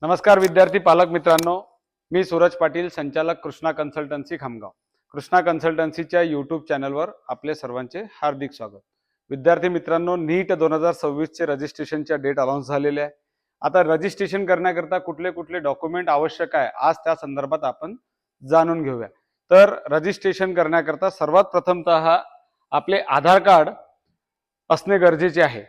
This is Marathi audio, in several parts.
नमस्कार विद्यार्थी पालक मित्रांनो, मी सूरज पाटील, संचालक कृष्णा कन्सल्टन्सी खामगाव. कृष्णा कन्सल्टन्सीच्या यूट्यूब चॅनलवर आपले सर्वांचे हार्दिक स्वागत. विद्यार्थी मित्रांनो, नीट 2026 चे रजिस्ट्रेशनच्या डेट अनाउन्स झालेले आहे. आता रजिस्ट्रेशन करण्याकरता कुठले कुठले डॉक्युमेंट आवश्यक आहे आज त्या संदर्भात आपण जाणून घेऊया. तर रजिस्ट्रेशन करण्याकरता सर्वात प्रथमतः आपले आधार कार्ड असणे गरजेचे आहे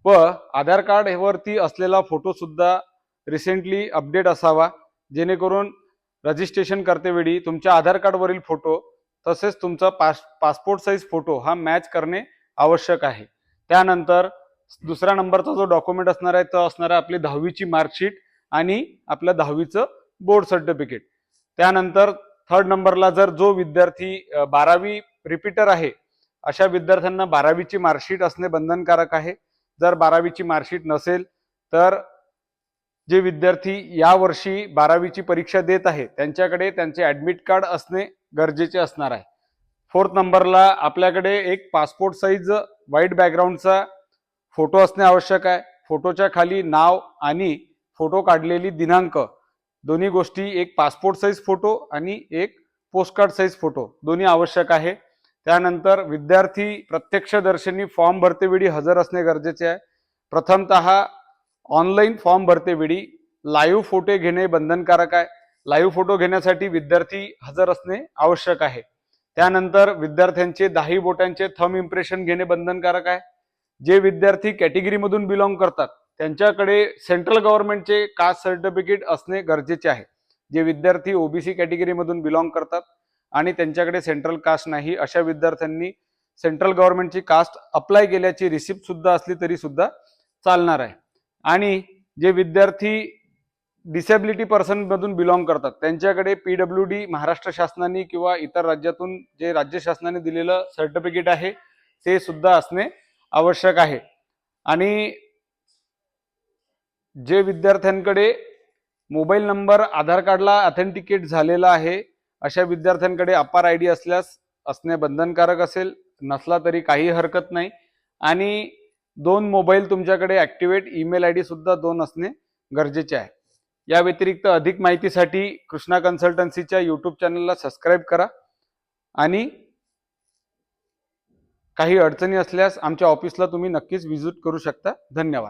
व आधार कार्ड वरती असलेला फोटो सुद्धा रिसेंटली अपडेट असावा, जेणेकरून रजिस्ट्रेशन करतेवेळी तुमच्या आधार कार्ड वरील फोटो तसेच तुमचा पासपोर्ट साईज फोटो हा मॅच करणे आवश्यक आहे. त्यानंतर दुसऱ्या नंबरचा जो डॉक्युमेंट असणार आहे तो असणार आहे आपली 10वीची मार्कशीट आणि आपल्या 10वीचं बोर्ड सर्टिफिकेट. त्यानंतर थर्ड नंबरला जर जो विद्यार्थी 12वी रिपीटर आहे अशा विद्यार्थ्यांना 12वीची मार्कशीट असणे बंधनकारक आहे. जर 12वीची मार्कशीट नसेल तर जे विद्यार्थी यावर्षी 12वीची परीक्षा देत आहे त्यांच्याकडे त्यांचे ऍडमिट कार्ड असणे गरजेचे असणार आहे. फोर्थ नंबरला आपल्याकडे एक पासपोर्ट साईज व्हाईट बॅकग्राऊंडचा फोटो असणे आवश्यक आहे. फोटोच्या खाली नाव आणि फोटो काढलेली दिनांक दोन्ही गोष्टी, एक पासपोर्ट साईज फोटो आणि एक पोस्टकार्ड साईज फोटो दोन्ही आवश्यक आहे. त्यानंतर विद्यार्थी प्रत्यक्षदर्शनी फॉर्म भरतेवेळी हजर असणे गरजेचे आहे. प्रथमतः ऑनलाईन फॉर्म भरतेवेळी लाईव्ह फोटो घेणे बंधनकारक आहे. लाईव्ह फोटो घेण्यासाठी विद्यार्थी हजर असणे आवश्यक आहे. त्यानंतर विद्यार्थ्यांचे 10 बोटांचे थंब इम्प्रेशन घेणे बंधनकारक आहे. जे विद्यार्थी कॅटेगरीमधून बिलॉंग करतात त्यांच्याकडे सेंट्रल गव्हर्नमेंटचे कास्ट सर्टिफिकेट असणे गरजेचे आहे. जे विद्यार्थी ओबीसी कॅटेगरीमधून बिलॉंग करतात आणि त्यांच्याकडे सेंट्रल कास्ट नाही अशा विद्यार्थ्यांनी सेंट्रल गव्हर्नमेंटची कास्ट अप्लाय केल्याची रिसिप्ट सुद्धा असली तरी सुद्धा चालणार आहे. आणि जे विद्यार्थी डिसेबिलिटी पर्सन मधून बिलॉंग करतात त्यांच्याकडे पीडब्ल्यूडी महाराष्ट्र शासनाने किंवा इतर राज्यातून जे राज्य शासनाने दिलेलं सर्टिफिकेट आहे ते सुद्धा असणे आवश्यक आहे. आणि जे विद्यार्थ्यांकडे मोबाईल नंबर आधार कार्डला ऑथेंटिकेट झालेला आहे अशा विद्यार्थ्यांकडे अपार आयडी असल्यास असणे बंधनकारक असेल, नसला तरी काही हरकत नाही. आणि 2 मोबाईल तुमच्याकडे ऍक्टिव्हेट ईमेल आयडी सुद्धा 2 असणे गरजेचे आहे. या व्यतिरिक्त अधिक माहितीसाठी कृष्णा कन्सल्टन्सीच्या यूट्यूब चॅनलला सबस्क्राईब करा आणि काही अडचणी असल्यास आमच्या ऑफिसला तुम्ही नक्कीच व्हिजिट करू शकता. धन्यवाद.